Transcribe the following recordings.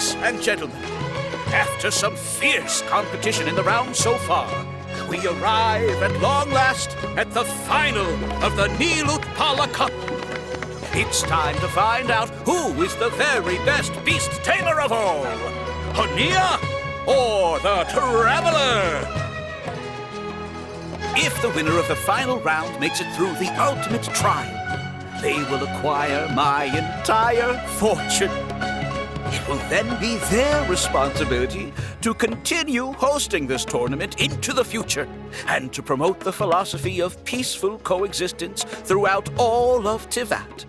Ladies and gentlemen, after some fierce competition in the round so far, we arrive at long last at the final of the Nilutpala Cup. It's time to find out who is the very best beast tamer of all, Hania or the Traveler. If the winner of the final round makes it through the ultimate trial, they will acquire my entire fortune. It will then be their responsibility to continue hosting this tournament into the future and to promote the philosophy of peaceful coexistence throughout all of Tivat.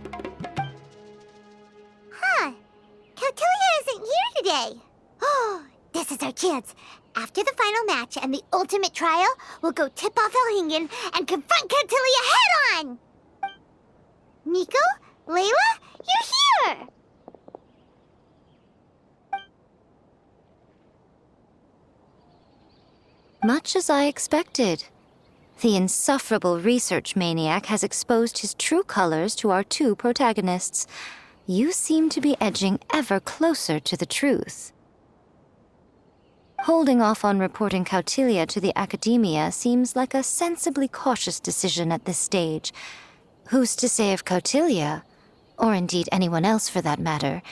Kautilya isn't here today. Oh, this is our chance. After the final match and the ultimate trial, we'll go tip off Elhingen and confront Kautilya head-on! Nico? Layla? You're here! Much as I expected. The insufferable research maniac has exposed his true colors to our two protagonists. You seem to be edging ever closer to the truth. Holding off on reporting Kautilya to the Academia seems like a sensibly cautious decision at this stage. Who's to say if Kautilya, or indeed anyone else for that matter,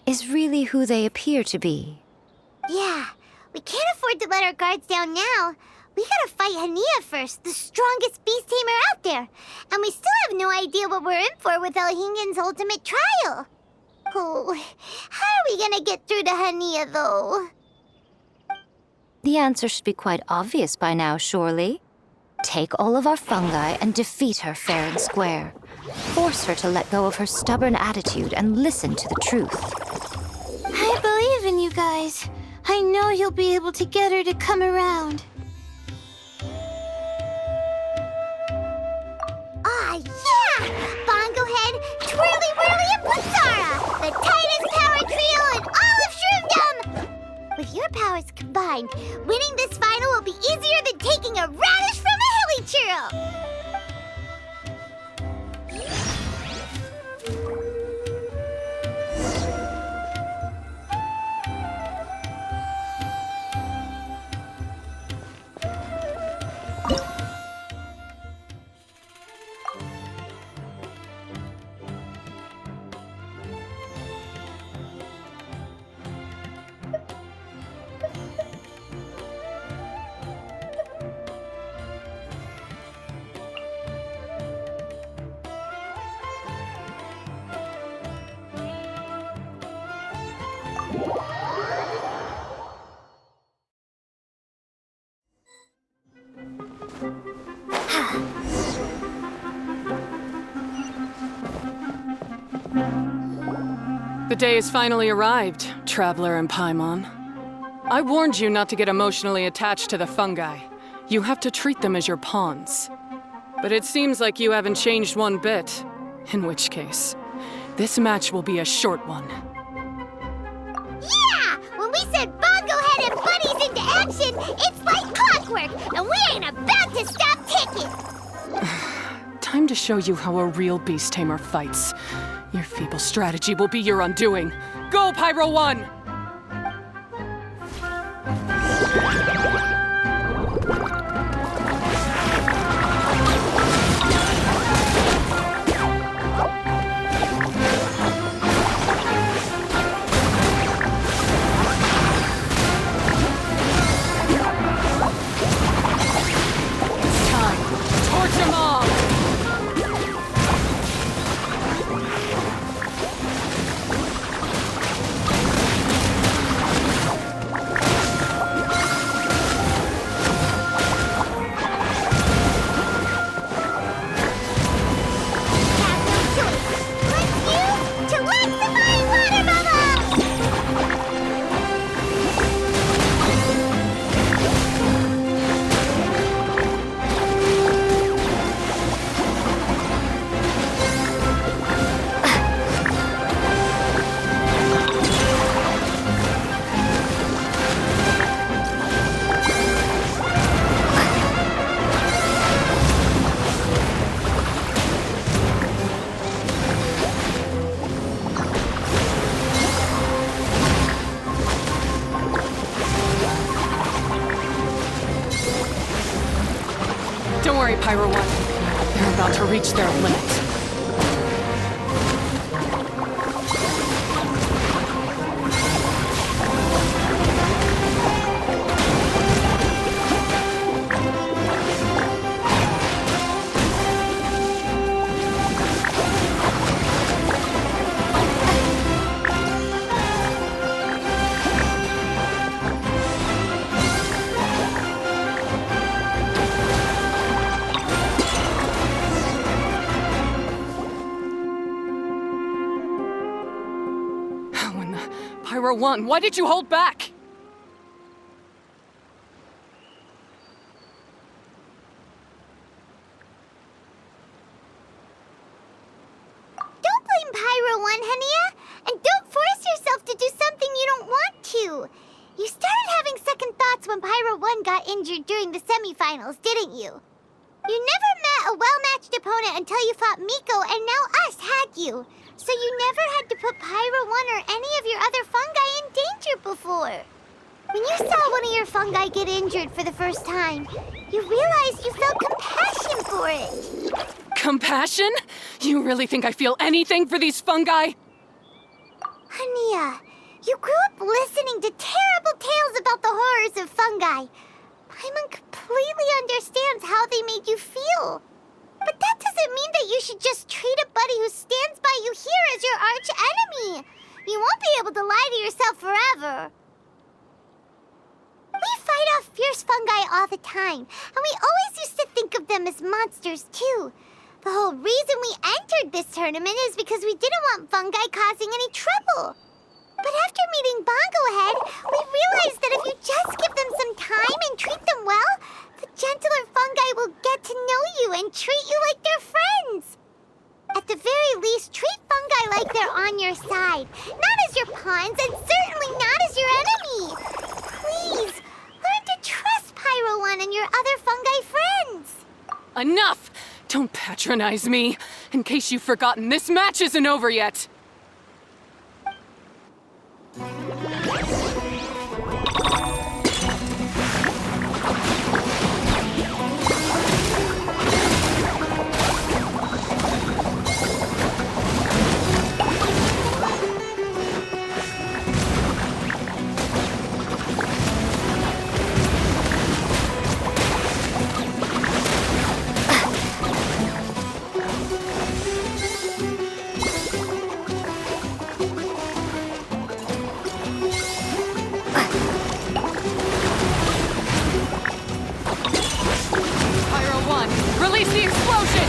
is really who they appear to be? Yeah, we can't afford to let our guards down now. We gotta fight Hania first, the strongest beast tamer out there. And we still have no idea what we're in for with Elhingen's ultimate trial. Oh, how are we gonna get through to Hania, though? The answer should be quite obvious by now, surely. Take all of our fungi and defeat her fair and square. Force her to let go of her stubborn attitude and listen to the truth. I believe in you guys. I know you'll be able to get her to come around. Ah, yeah! Bongo Head, Twirly Whirly, and Blitzara! The tightest power trio in all of Shroomdom! With your powers combined, winning this final will be easier than taking a radish from a hilly churl! The day has finally arrived, Traveler and Paimon. I warned you not to get emotionally attached to the fungi. You have to treat them as your pawns. But it seems like you haven't changed one bit. In which case, this match will be a short one. Yeah! When we send Bongo Head and buddies into action, it's like clockwork, and we ain't about to stop ticking! Time to show you how a real beast tamer fights. Your feeble strategy will be your undoing. Go, Pyro 1! It's time. Torch them all! reach their limit. Pyro 1, why did you hold back? Don't blame Pyro 1, Hania! And don't force yourself to do something you don't want to! You started having second thoughts when Pyro 1 got injured during the semifinals, didn't you? You never met a well-matched opponent until you fought Miko, and now us had you. So you never had to put Pyro 1 or any of your other fungi in danger before. When you saw one of your fungi get injured for the first time, you realized you felt compassion for it. Compassion? You really think I feel anything for these fungi? Hania, you grew up listening to terrible tales about the horrors of fungi. Paimon completely understands how they made you feel. But that doesn't mean that you should just treat a buddy who stands by you here as your arch enemy. You won't be able to lie to yourself forever. We fight off fierce fungi all the time, and we always used to think of them as monsters too. The whole reason we entered this tournament is because we didn't want fungi causing any trouble. But after meeting Bongo Head, we realized that if you just give them some time and treat them well, the gentler fungi will get to know you and treat you like they're friends. At the very least, treat fungi like they're on your side, not as your pawns and certainly not as your enemy. Please, learn to trust Pyro 1 and your other fungi friends. Enough! Don't patronize me. In case you've forgotten, this match isn't over yet. Release the explosion!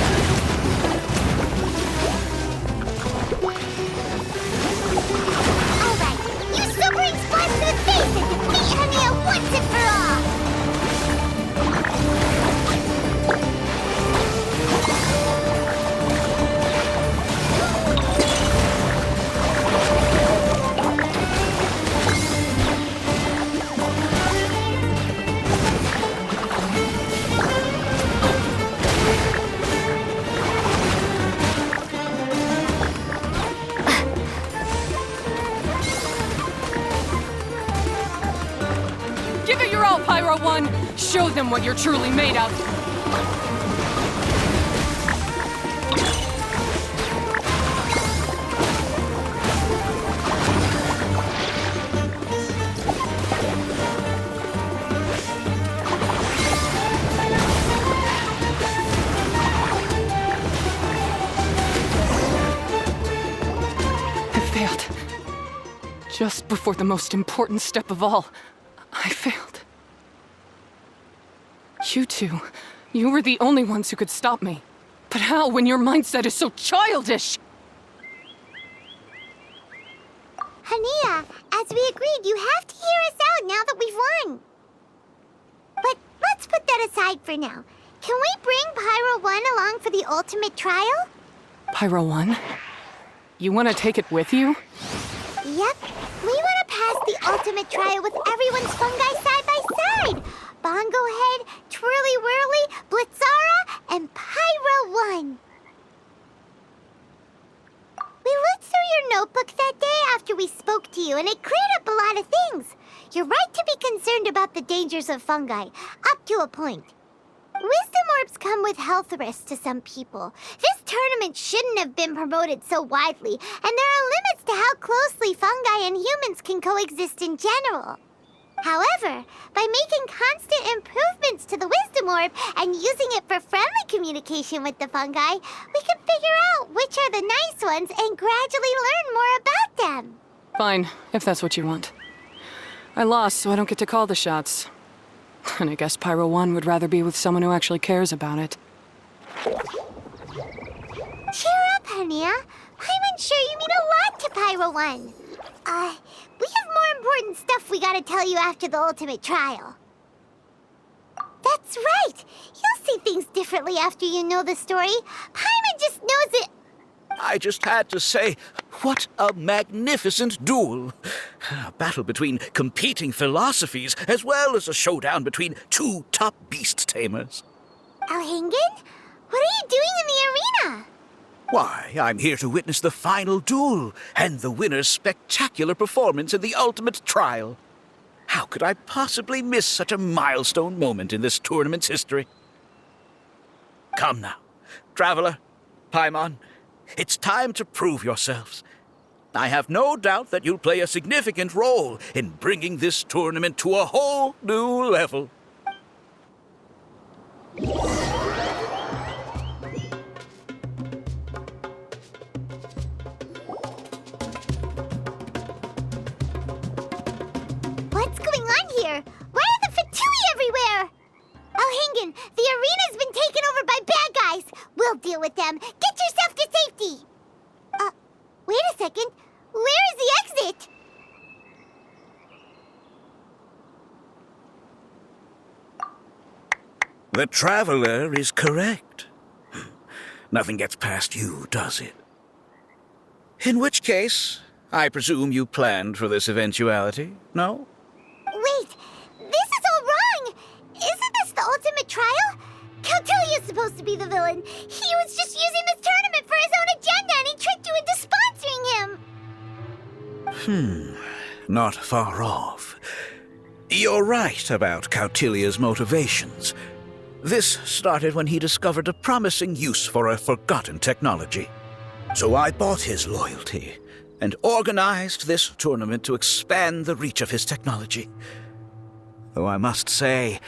Alright, you super explode to the face and defeat Hania once and for all! Give it your all, Pyro 1! Show them what you're truly made of! I failed. Just before the most important step of all. I failed. You two, you were the only ones who could stop me. But how when your mindset is so childish? Hania, as we agreed, you have to hear us out now that we've won. But let's put that aside for now. Can we bring Pyro 1 along for the ultimate trial? Pyro 1? You want to take it with you? Yep. We want to pass the ultimate trial with everyone's fungi side by side. Bongo Head, Twirly Whirly, Blitzara, and Pyro 1. We looked through your notebook that day after we spoke to you, and it cleared up a lot of things. You're right to be concerned about the dangers of fungi, up to a point. Wisdom orbs come with health risks to some people. This tournament shouldn't have been promoted so widely, and there are limits to how closely fungi and humans can coexist in general. However, by making constant improvements to the Wisdom Orb and using it for friendly communication with the fungi, we can figure out which are the nice ones and gradually learn more about them. Fine, if that's what you want. I lost, so I don't get to call the shots. And I guess Pyro 1 would rather be with someone who actually cares about it. Cheer up, Hania. Paimon's sure you mean a lot to Pyro 1. We have more important stuff we gotta tell you after the ultimate trial. That's right! You'll see things differently after you know the story. Paimon just knows it. I just had to say, what a magnificent duel. A battle between competing philosophies, as well as a showdown between two top beast tamers. Alhingen? What are you doing in the arena? Why, I'm here to witness the final duel and the winner's spectacular performance in the ultimate trial. How could I possibly miss such a milestone moment in this tournament's history? Come now, Traveler, Paimon, it's time to prove yourselves. I have no doubt that you'll play a significant role in bringing this tournament to a whole new level. What's going on here? Why are the Fatui everywhere? Alhingen, the arena's been taken over by bad guys. We'll deal with them. Get yourself to safety. Wait a second. Where is the exit? The Traveler is correct. Nothing gets past you, does it? In which case, I presume you planned for this eventuality, no? Wait, this is all wrong. Isn't this the ultimate trial? Cautilia's supposed to be the villain. He was just using this tournament for his own agenda and he tricked you into sponsoring him. Not far off. You're right about Cautilia's motivations. This started when he discovered a promising use for a forgotten technology. So I bought his loyalty and organized this tournament to expand the reach of his technology. Though I must say,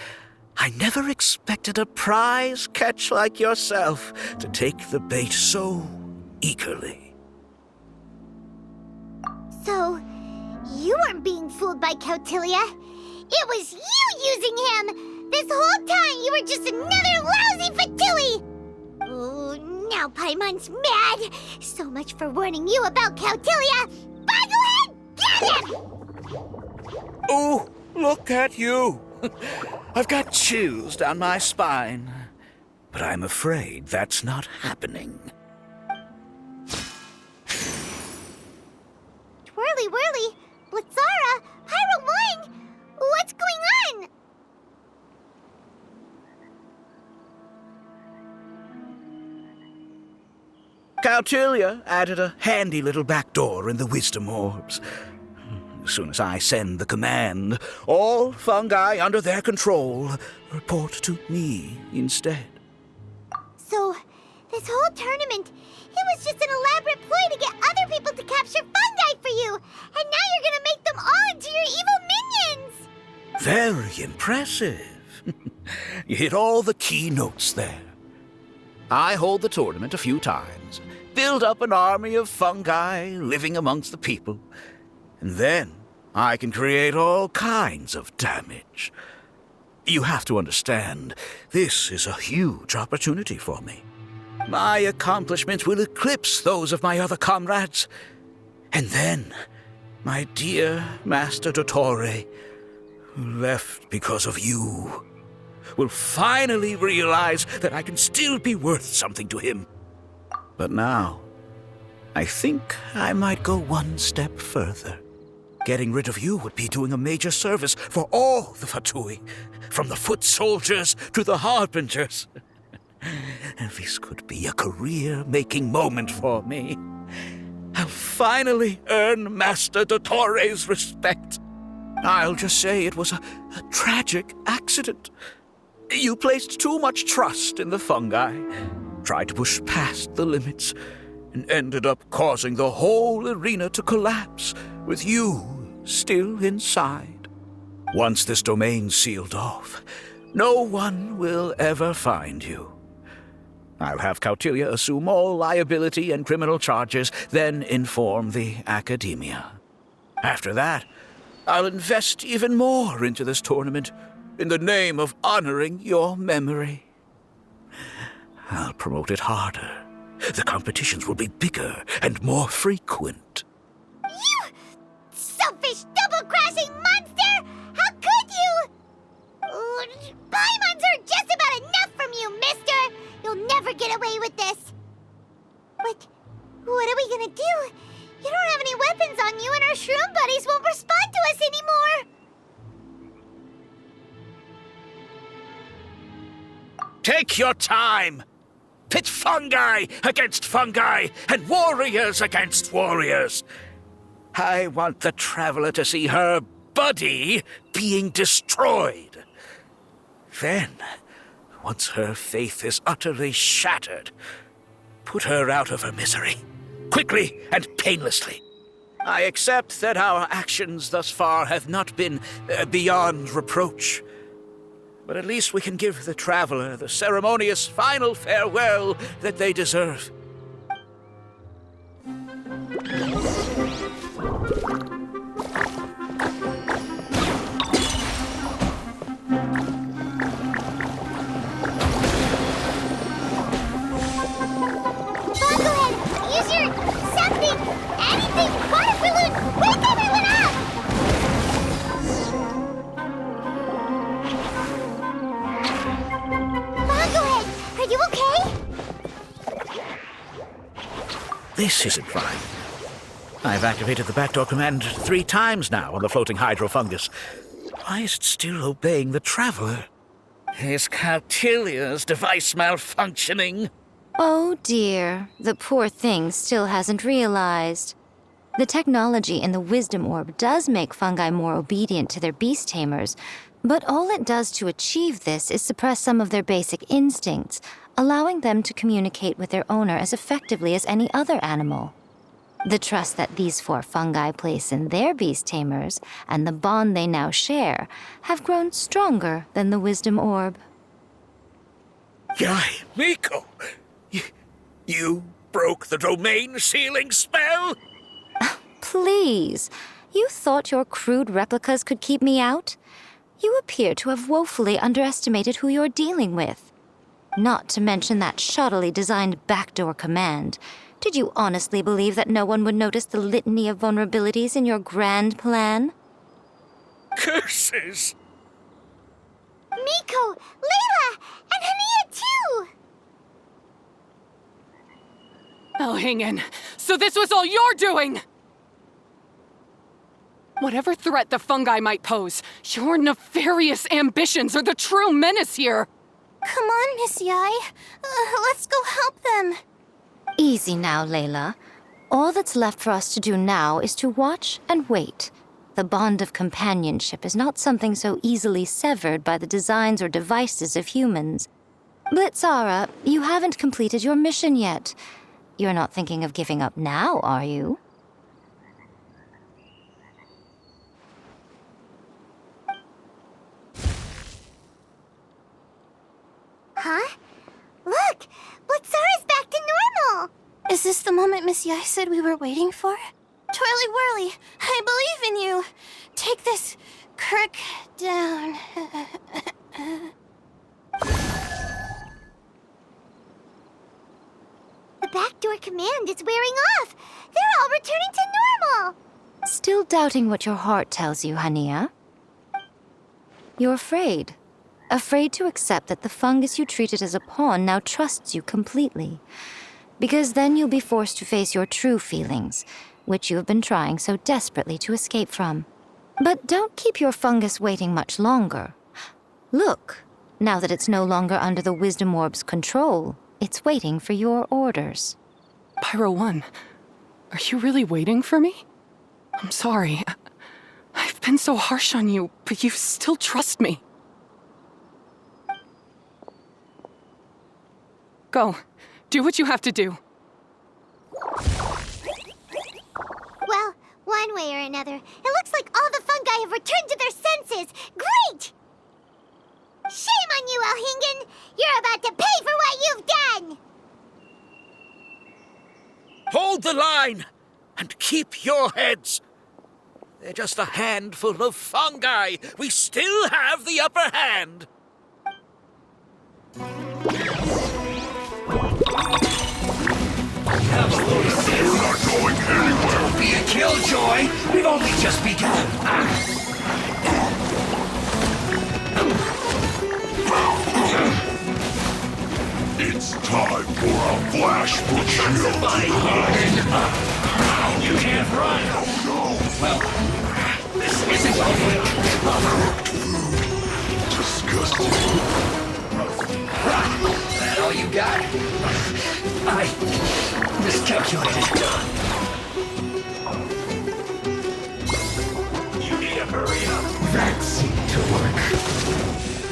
I never expected a prize catch like yourself to take the bait so eagerly. So, you weren't being fooled by Cautilia. It was you using him! This whole time you were just another lousy Fatui! Oh, now Paimon's mad! So much for warning you about Cautilia! Boglehead, get him! Oh, look at you! I've got chills down my spine. But I'm afraid that's not happening. Twirly whirly, Blitzara, Pyro 1! What's going on? Cautilia added a handy little back door in the Wisdom Orbs. As soon as I send the command, all fungi under their control report to me instead. So, this whole tournament, it was just an elaborate ploy to get other people to capture fungi for you! And now you're gonna make them all into your evil minions! Very impressive. You hit all the key notes there. I hold the tournament a few times, build up an army of fungi living amongst the people, and then I can create all kinds of damage. You have to understand, this is a huge opportunity for me. My accomplishments will eclipse those of my other comrades. And then, my dear Master Dottore, who left because of you, will finally realize that I can still be worth something to him. But now, I think I might go one step further. Getting rid of you would be doing a major service for all the Fatui, from the foot soldiers to the harbingers. This could be a career-making moment for me. I'll finally earn Master Dottore's respect. I'll just say it was a tragic accident. You placed too much trust in the fungi, tried to push past the limits, and ended up causing the whole arena to collapse, with you still inside. Once this domain's sealed off, no one will ever find you. I'll have Cautilia assume all liability and criminal charges, then inform the Academia. After that, I'll invest even more into this tournament in the name of honoring your memory. I'll promote it harder. The competitions will be bigger and more frequent. You selfish, double-crashing monster! How could you? Paimons are just about enough from you, mister! You'll never get away with this. But what are we gonna do? You don't have any weapons on you, and our shroom buddies won't respond to us anymore. Take your time! Pit fungi against fungi, and warriors against warriors. I want the Traveler to see her buddy being destroyed. Then, once her faith is utterly shattered, put her out of her misery, quickly and painlessly. I accept that our actions thus far have not been beyond reproach. But at least we can give the Traveler the ceremonious final farewell that they deserve. Use your something, anything, water balloon, wake everyone up! Bongohead, are you okay? This isn't fine. I've activated the backdoor command 3 times now on the floating hydrofungus. Why is it still obeying the Traveler? Is Cautilia's device malfunctioning? Oh dear, the poor thing still hasn't realized. The technology in the Wisdom Orb does make fungi more obedient to their beast tamers, but all it does to achieve this is suppress some of their basic instincts, allowing them to communicate with their owner as effectively as any other animal. The trust that these 4 fungi place in their beast tamers, and the bond they now share, have grown stronger than the Wisdom Orb. Yai, Miko! You broke the domain sealing spell? Please, you thought your crude replicas could keep me out? You appear to have woefully underestimated who you're dealing with. Not to mention that shoddily designed backdoor command. Did you honestly believe that no one would notice the litany of vulnerabilities in your grand plan? Curses! Miko, Layla, and Hania too! Elhingen, so this was all you're doing! Whatever threat the fungi might pose, your nefarious ambitions are the true menace here! Come on, Miss Yai. Let's go help them. Easy now, Layla. All that's left for us to do now is to watch and wait. The bond of companionship is not something so easily severed by the designs or devices of humans. Blitzara, you haven't completed your mission yet. You're not thinking of giving up now, are you? Huh? Look! Blitzara's back to normal! Is this the moment Miss Yai said we were waiting for? Twirly Whirly, I believe in you! Take this crook down. The backdoor command is wearing off! They're all returning to normal! Still doubting what your heart tells you, Hania? You're afraid. Afraid to accept that the fungus you treated as a pawn now trusts you completely. Because then you'll be forced to face your true feelings, which you have been trying so desperately to escape from. But don't keep your fungus waiting much longer. Look, now that it's no longer under the Wisdom Orb's control, it's waiting for your orders. Pyro 1, are you really waiting for me? I'm sorry. I've been so harsh on you, but you still trust me. Go. Do what you have to do. Well, one way or another, it looks like all the fungi have returned to their senses. Great! Shame on you, Elhingen! You're about to pay for what you've done! Hold the line and keep your heads. They're just a handful of fungi. We still have the upper hand. Have a load of this. We're not going anywhere. Don't be a killjoy. We've only just begun. It's time for a flash for shield. You can't run. No, Well, this isn't disgusting. that all you got? I miscalculated. You need to hurry up. That seemed to work.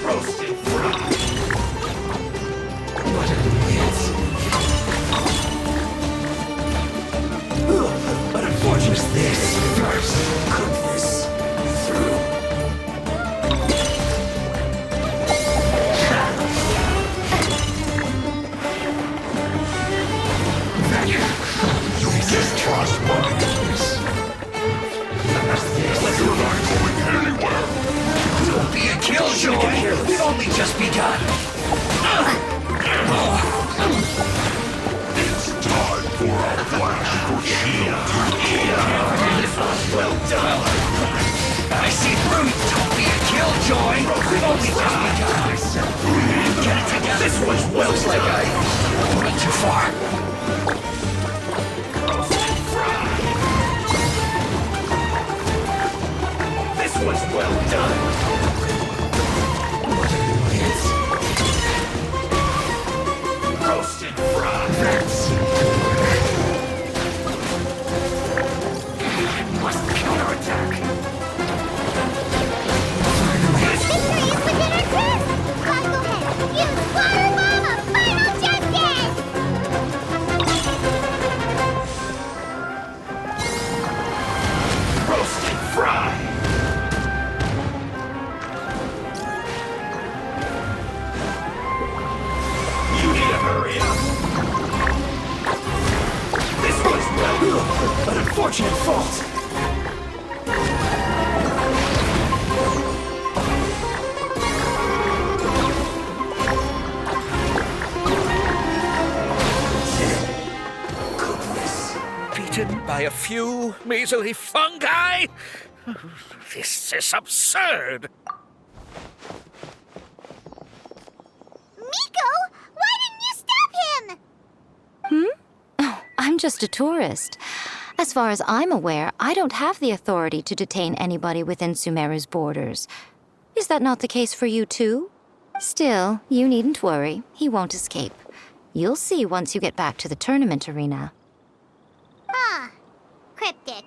Roasted fried. What an idiot. But unfortunate this. First, cook this through. Just trust my goodness. We're not going anywhere. Don't be a killjoy. We've only just begun. It's time for a flash for shield. Well done. I see through you. Don't be a killjoy. We've only just begun. Get it together. This one's well done. Like I went too far. This was well done. What an idiot. Roasted fried. That's must counterattack. Victory is within our grasp! Go ahead, use Water Mama! Final justice! Roasted fried. You need to hurry up. This was well, an unfortunate fault. Goodness. Beaten by a few measly fungi? This is absurd. Miko, why didn't you stop him? I'm just a tourist. As far as I'm aware, I don't have the authority to detain anybody within Sumeru's borders. Is that not the case for you too? Still, you needn't worry. He won't escape. You'll see once you get back to the tournament arena. Huh. Cryptic.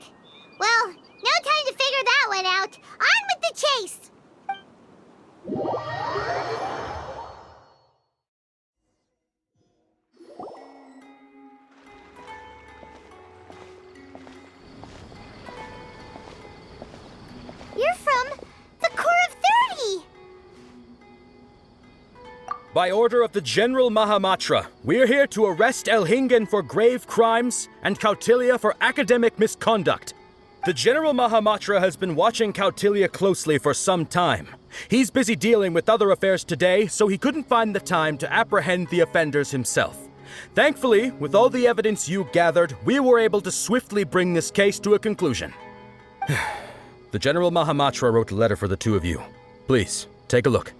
Well, no time to figure that one out. On with the chase! You're from the Corps of 30! By order of the General Mahamatra, we're here to arrest Elhingen for grave crimes and Kautilya for academic misconduct. The General Mahamatra has been watching Kautilya closely for some time. He's busy dealing with other affairs today, so he couldn't find the time to apprehend the offenders himself. Thankfully, with all the evidence you gathered, we were able to swiftly bring this case to a conclusion. The General Mahamatra wrote a letter for the two of you. Please, take a look.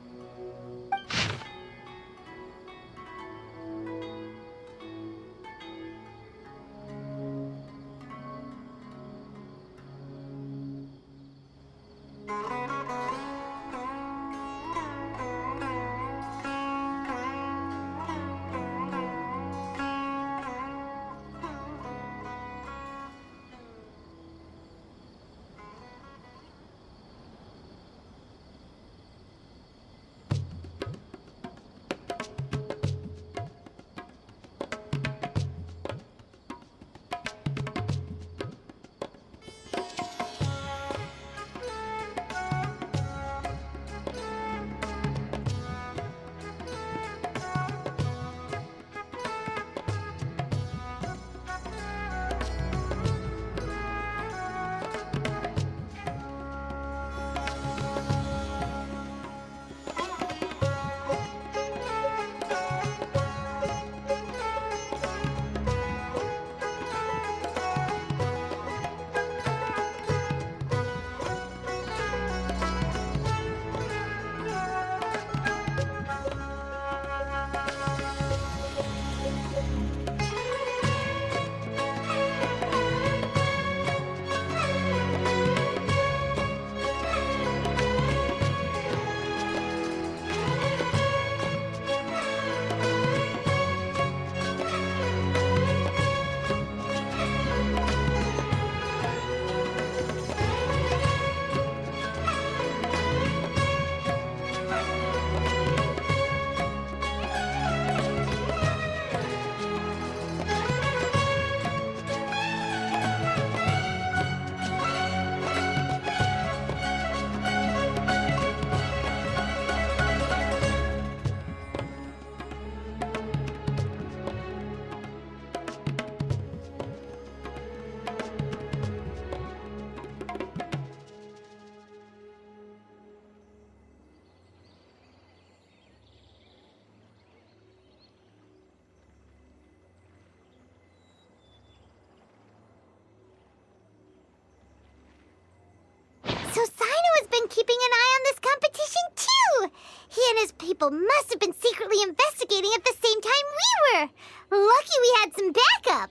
keeping an eye on this competition, too. He and his people must have been secretly investigating at the same time we were. Lucky we had some backup.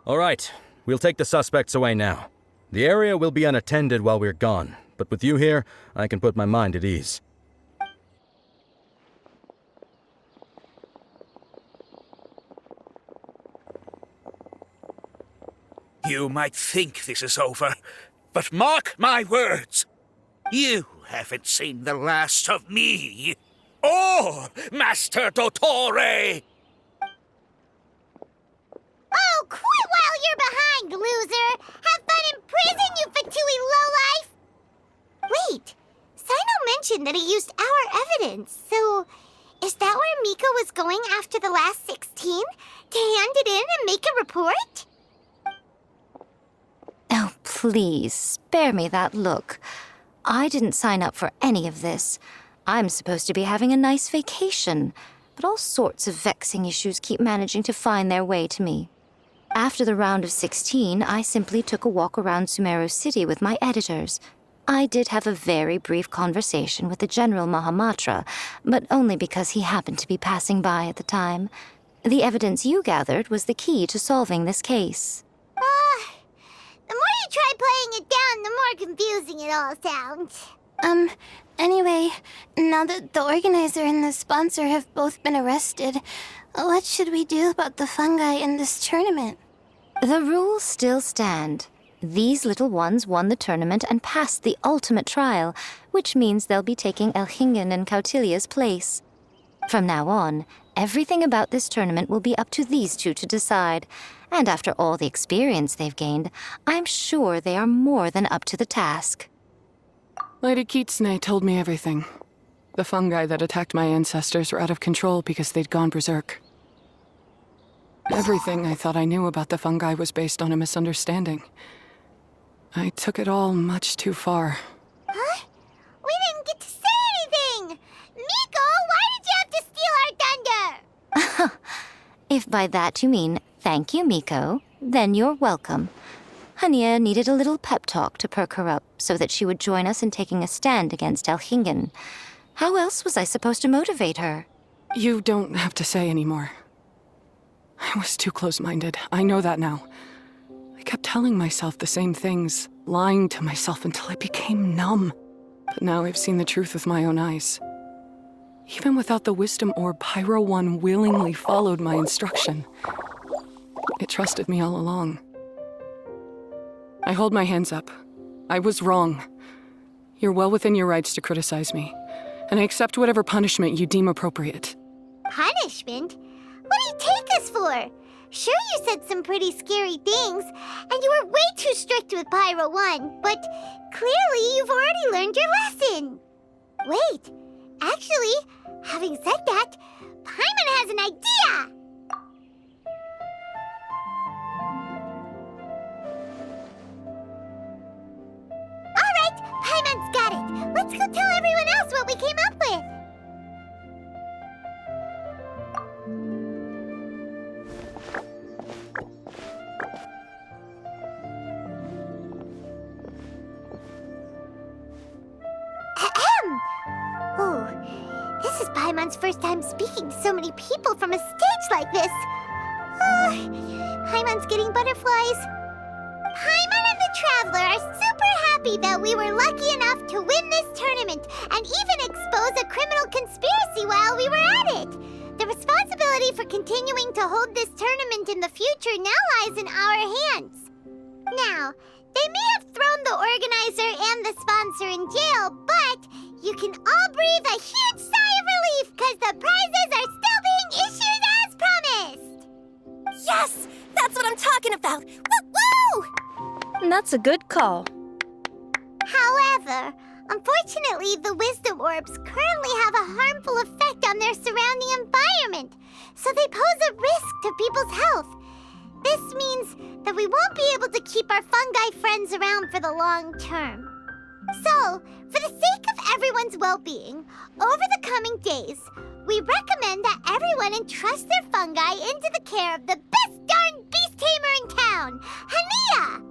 All right, we'll take the suspects away now. The area will be unattended while we're gone, but with you here, I can put my mind at ease. You might think this is over, but mark my words. You haven't seen the last of me. Or Master Dottore! Oh, quit while you're behind, loser! Have fun in prison, you Fatui lowlife! Wait, Sino mentioned that he used our evidence, so is that where Miko was going after the last 16? To hand it in and make a report? Oh, please, spare me that look. I didn't sign up for any of this. I'm supposed to be having a nice vacation, but all sorts of vexing issues keep managing to find their way to me. After the round of 16, I simply took a walk around Sumeru City with my editors. I did have a very brief conversation with the General Mahamatra, but only because he happened to be passing by at the time. The evidence you gathered was the key to solving this case. The more you try playing it down, the more confusing it all sounds. Anyway, now that the organizer and the sponsor have both been arrested, what should we do about the fungi in this tournament? The rules still stand. These little ones won the tournament and passed the ultimate trial, which means they'll be taking Elhingen and Cautilia's place. From now on, everything about this tournament will be up to these two to decide. And after all the experience they've gained, I'm sure they are more than up to the task. Lady Kitsune told me everything. The fungi that attacked my ancestors were out of control because they'd gone berserk. Everything I thought I knew about the fungi was based on a misunderstanding. I took it all much too far. Huh? We didn't get to say anything! Miko, why did you have to steal our thunder? If by that you mean thank you, Miko, then you're welcome. Hania needed a little pep talk to perk her up so that she would join us in taking a stand against Elhingen. How else was I supposed to motivate her? You don't have to say anymore. I was too close-minded. I know that now. I kept telling myself the same things, lying to myself until I became numb. But now I've seen the truth with my own eyes. Even without the wisdom orb, Pyro 1 willingly followed my instruction. It trusted me all along. I hold my hands up. I was wrong. You're well within your rights to criticize me, and I accept whatever punishment you deem appropriate. Punishment? What do you take us for? Sure, you said some pretty scary things, and you were way too strict with Pyro 1, but clearly you've already learned your lesson. Wait, actually, having said that, Paimon has an idea! Alright, Paimon's got it. Let's go tell everyone else what we came up with. Oh, this is Paimon's first time speaking to so many people from a stage like this. Paimon's getting butterflies. Paimon and the Traveler are super happy that we were lucky enough to win this tournament and even expose a criminal conspiracy while we were at it. The responsibility for continuing to hold this tournament in the future now lies in our hands. Now, they may have thrown the organizer and the sponsor in jail, but you can all breathe a huge sigh of relief because the prizes are still being issued as promised! Yes! That's what I'm talking about! Woo-woo! That's a good call. However, unfortunately, the wisdom orbs currently have a harmful effect on their surrounding environment, so they pose a risk to people's health. This means that we won't be able to keep our fungi friends around for the long term. So, for the sake of everyone's well-being, over the coming days, we recommend that everyone entrust their fungi into the care of the best darn beast tamer in town, Hania!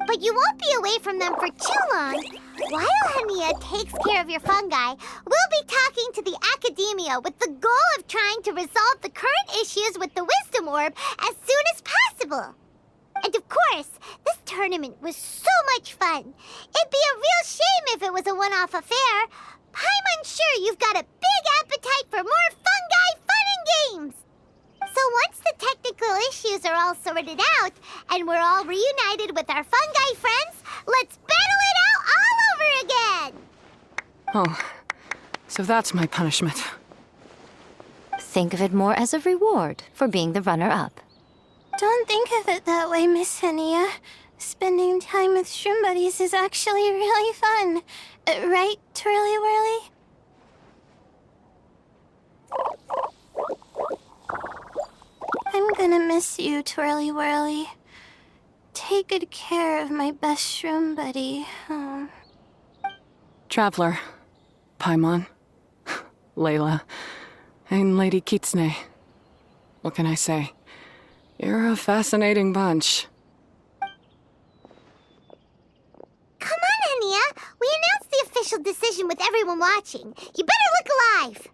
But but you won't be away from them for too long. While Hania takes care of your fungi, we'll be talking to the Academia with the goal of trying to resolve the current issues with the Wisdom Orb as soon as possible. And of course, this tournament was so much fun. It'd be a real shame if it was a one-off affair. I'm sure you've got a big appetite for more fungi fun and games. So once the technical issues are all sorted out, and we're all reunited with our fungi friends, let's battle it out all over again! Oh, so that's my punishment. Think of it more as a reward for being the runner-up. Don't think of it that way, Miss Hania. Spending time with shroom buddies is actually really fun. Right, Twirly Whirly? I'm gonna miss you, Twirly Whirly. Take good care of my best shroom buddy. Oh. Traveler, Paimon, Layla, and Lady Kitsune. What can I say? You're a fascinating bunch. Come on, Hania. We announced the official decision with everyone watching. You better look alive.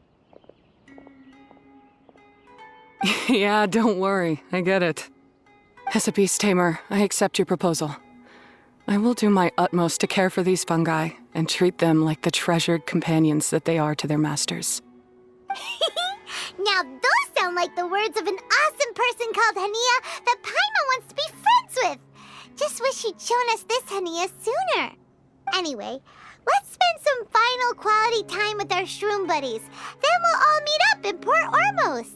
Yeah, don't worry. I get it. As a beast tamer, I accept your proposal. I will do my utmost to care for these fungi and treat them like the treasured companions that they are to their masters. Now those sound like the words of an awesome person called Hania that Paimon wants to be friends with. Just wish you'd shown us this Hania sooner. Anyway, let's spend some final quality time with our shroom buddies. Then we'll all meet up in Port Ormos.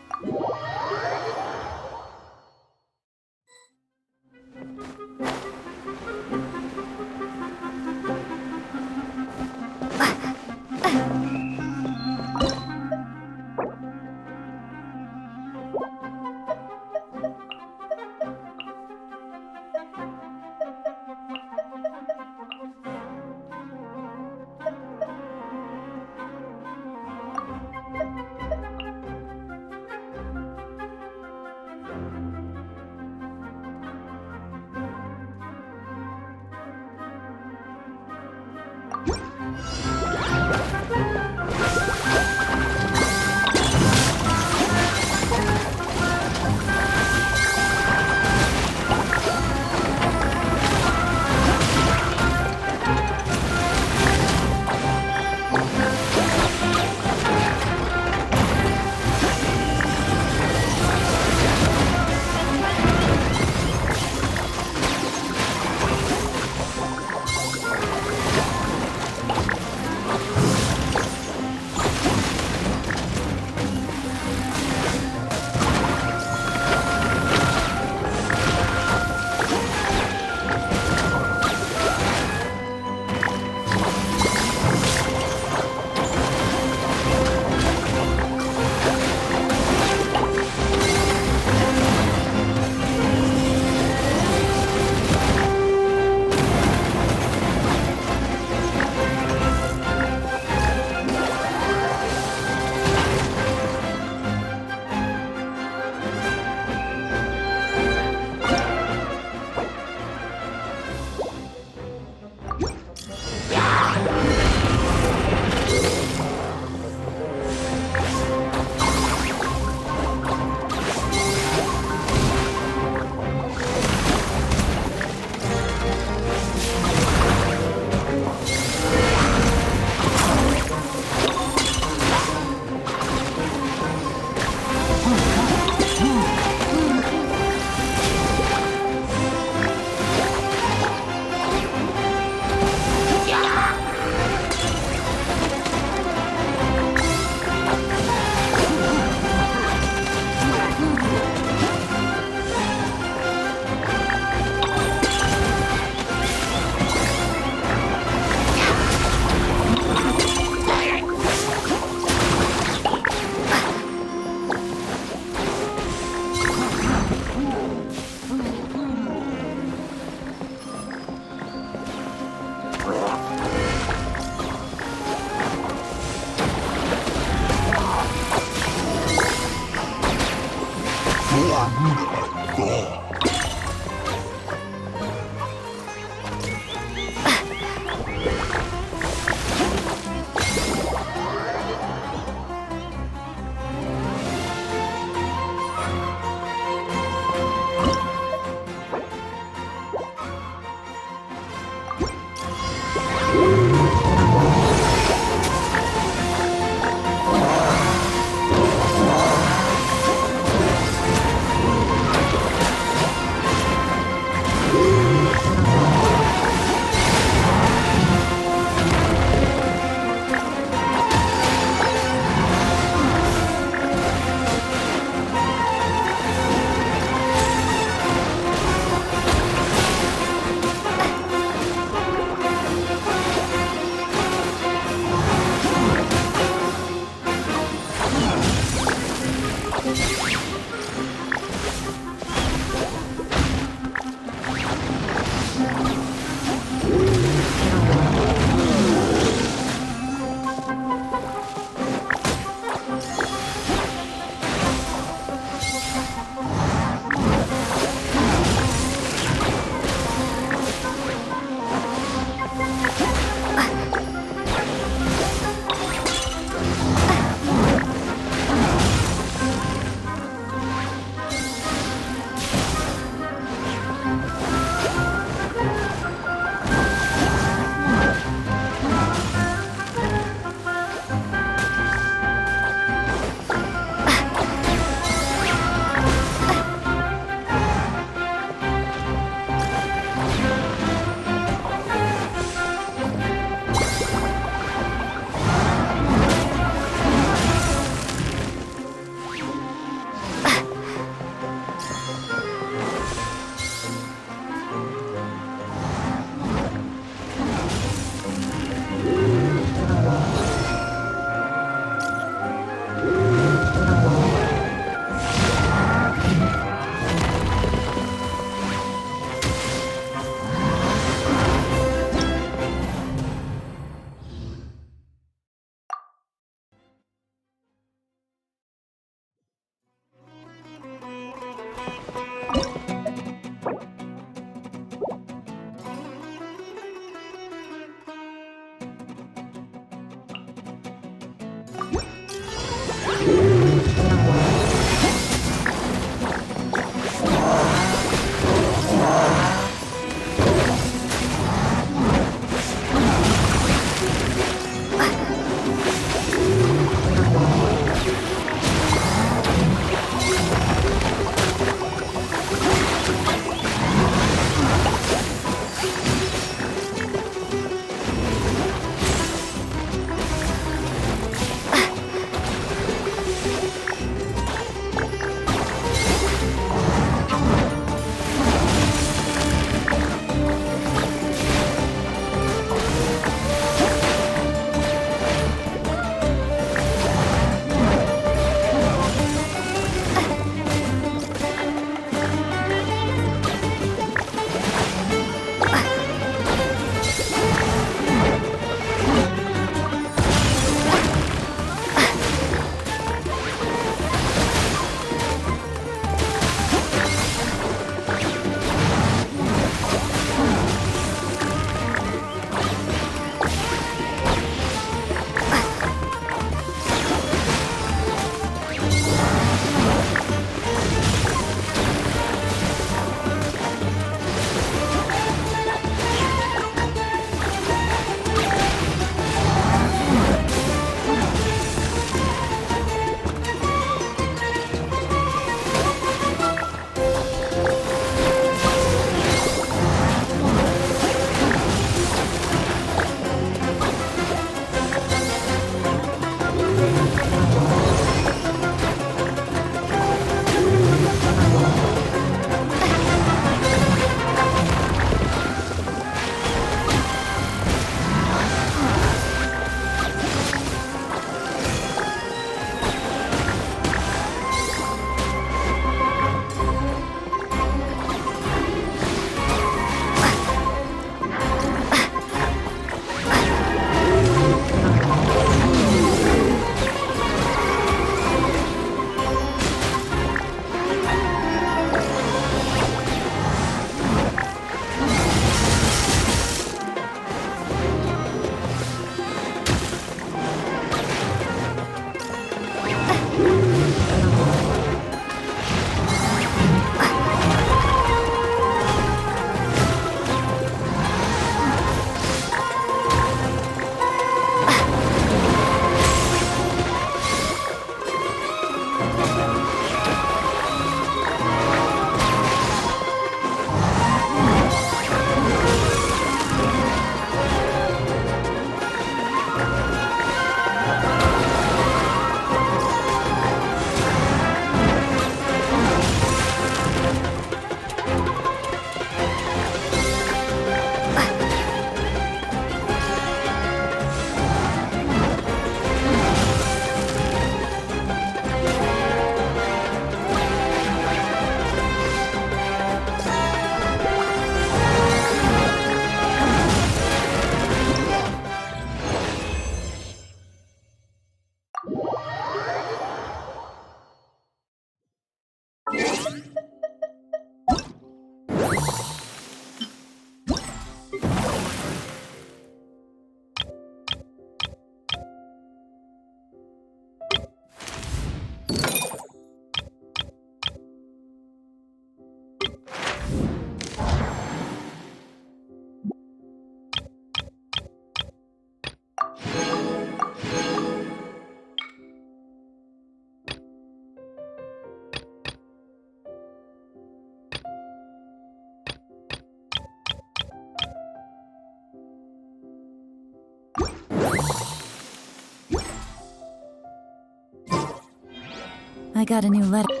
got a new letter.